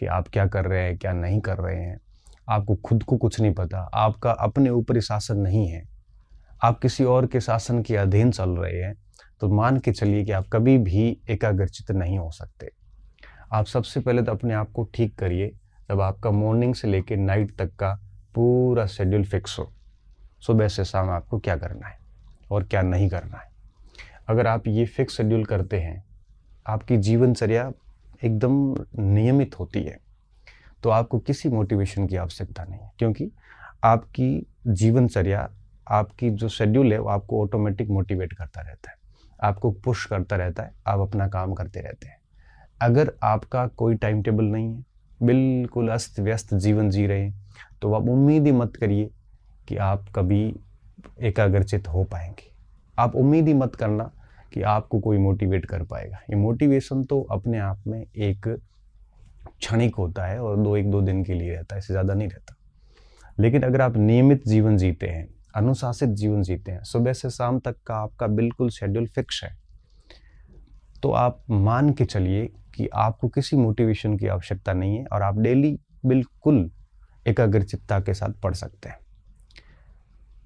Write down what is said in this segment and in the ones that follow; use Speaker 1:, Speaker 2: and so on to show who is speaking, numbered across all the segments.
Speaker 1: कि आप क्या कर रहे हैं, क्या नहीं कर रहे हैं। आपको खुद को कुछ नहीं पता, आपका अपने ऊपर ही शासन नहीं है, आप किसी और के शासन के अधीन चल रहे हैं, तो मान के चलिए कि आप कभी भी एकाग्रचित्त नहीं हो सकते। आप सबसे पहले तो अपने आप को ठीक करिए, जब आपका मॉर्निंग से लेकर नाइट तक का पूरा शेड्यूल फिक्स हो, सुबह से शाम आपको क्या करना है और क्या नहीं करना है। अगर आप ये फिक्स शेड्यूल करते हैं, आपकी जीवनचर्या एकदम नियमित होती है, तो आपको किसी मोटिवेशन की आवश्यकता नहीं है, क्योंकि आपकी जीवनचर्या, आपकी जो शेड्यूल है वो आपको ऑटोमेटिक मोटिवेट करता रहता है, आपको पुश करता रहता है, आप अपना काम करते रहते हैं। अगर आपका कोई टाइम टेबल नहीं है, बिल्कुल अस्त व्यस्त जीवन जी रहे हैं, तो आप उम्मीद ही मत करिए कि आप कभी एकाग्रचित हो पाएंगे। आप उम्मीद ही मत करना कि आपको कोई मोटिवेट कर पाएगा। ये मोटिवेशन तो अपने आप में एक क्षणिक होता है और दो दिन के लिए रहता है, इससे ज़्यादा नहीं रहता। लेकिन अगर आप नियमित जीवन जीते हैं, अनुशासित जीवन जीते हैं, सुबह से शाम तक का आपका बिल्कुल शेड्यूल फिक्स है, तो आप मान के चलिए कि आपको किसी मोटिवेशन की आवश्यकता नहीं है और आप डेली बिल्कुल एकाग्रचित्ता के साथ पढ़ सकते हैं।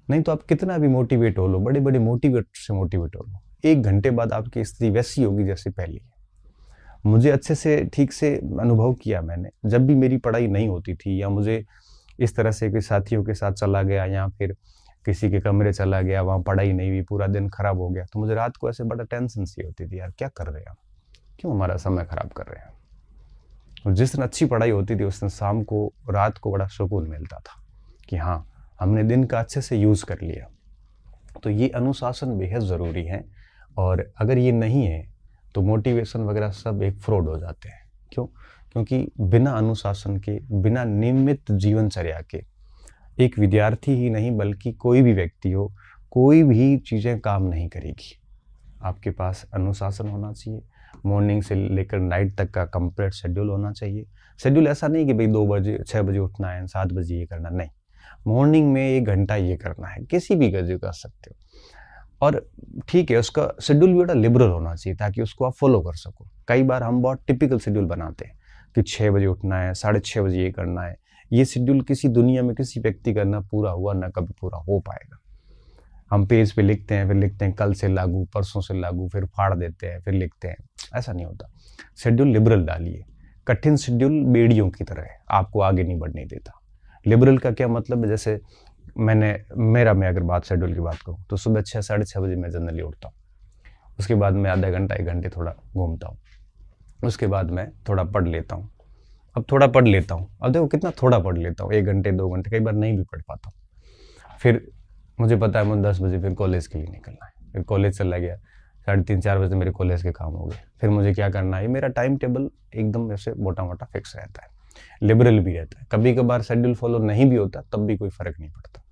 Speaker 1: नहीं तो आप कितना भी मोटिवेट हो लो, बड़े बड़े मोटिवेट से मोटिवेट हो लो, 1 घंटे बाद आपकी स्थिति वैसी होगी जैसे पहले। मुझे अच्छे से ठीक से अनुभव किया मैंने, जब भी मेरी पढ़ाई नहीं होती थी या मुझे इस तरह से कि साथियों के साथ चला गया या फिर किसी के कमरे चला गया, वहाँ पढ़ाई नहीं हुई, पूरा दिन खराब हो गया, तो मुझे रात को ऐसे बड़ा टेंशन सी होती थी, यार क्या कर रहे हैं हम, क्यों हमारा समय खराब कर रहे हैं। और जिस दिन अच्छी पढ़ाई होती थी उस दिन शाम को, रात को बड़ा सुकून मिलता था कि हाँ, हमने दिन का अच्छे से यूज़ कर लिया। तो ये अनुशासन बेहद ज़रूरी है, और अगर ये नहीं है तो मोटिवेशन वगैरह सब एक फ्रॉड हो जाते हैं। क्यों? क्योंकि बिना अनुशासन के, बिना नियमित जीवनचर्या के एक विद्यार्थी ही नहीं बल्कि कोई भी व्यक्ति हो, कोई भी चीज़ें काम नहीं करेगी। आपके पास अनुशासन होना चाहिए, मॉर्निंग से लेकर नाइट तक का कंप्लीट शेड्यूल होना चाहिए। शेड्यूल ऐसा नहीं कि भाई 2 बजे 6 बजे उठना है, 7 बजे ये करना, नहीं, मॉर्निंग में 1 घंटा ये करना है, किसी भी गजे कर सकते हो। और ठीक है, उसका शेड्यूल भी बड़ा लिबरल होना चाहिए ताकि उसको आप फॉलो कर सको। कई बार हम बहुत टिपिकल शेड्यूल बनाते हैं कि 6 बजे उठना है, 6:30 बजे ये करना है। ये शेड्यूल किसी दुनिया में किसी व्यक्ति का ना पूरा हुआ ना कभी पूरा हो पाएगा। हम पेज पे लिखते हैं, फिर लिखते हैं कल से लागू, परसों से लागू, फिर फाड़ देते हैं, फिर लिखते हैं, ऐसा नहीं होता। शेड्यूल लिबरल डालिए। कठिन शेड्यूल बेड़ियों की तरह है, आपको आगे नहीं बढ़ने देता। लिबरल का क्या मतलब है, जैसे मैं अगर बात शेड्यूल की बात करूँ तो सुबह 6 साढ़े 6 बजे मैं जनरली उठता हूँ। उसके बाद मैं आधा घंटा 1 घंटे थोड़ा घूमता हूँ, उसके बाद मैं थोड़ा पढ़ लेता हूँ। अब थोड़ा पढ़ लेता हूँ, अब देखो कितना थोड़ा पढ़ लेता हूँ, 1 घंटे 2 घंटे, कई बार नहीं भी पढ़ पाता हूँ। फिर मुझे पता है मुझे 10 बजे फिर कॉलेज के लिए निकलना है, फिर कॉलेज चला गया, 3:30 4 बजे मेरे कॉलेज के काम हो गए, फिर मुझे क्या करना है। मेरा टाइम टेबल एकदम ऐसे मोटा मोटा फिक्स रहता है, लिबरल भी रहता है। कभी कभार शेड्यूल फॉलो नहीं भी होता, तब भी कोई फ़र्क नहीं पड़ता।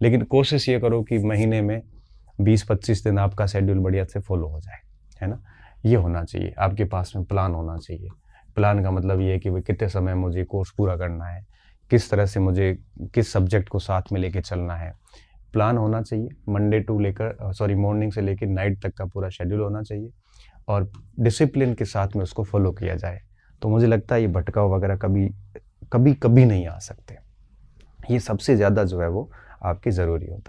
Speaker 1: लेकिन कोशिश ये करो कि महीने में 20-25 दिन आपका शेड्यूल बढ़िया से फॉलो हो जाए, है ना। ये होना चाहिए, आपके पास में प्लान होना चाहिए। प्लान का मतलब ये है कि भाई कितने समय मुझे कोर्स पूरा करना है, किस तरह से मुझे किस सब्जेक्ट को साथ में लेके चलना है, प्लान होना चाहिए। मॉर्निंग से लेकर नाइट तक का पूरा शेड्यूल होना चाहिए और डिसिप्लिन के साथ में उसको फॉलो किया जाए, तो मुझे लगता है ये भटकाव वगैरह कभी नहीं आ सकते। ये सबसे ज़्यादा जो है वो आपके ज़रूरी होता है।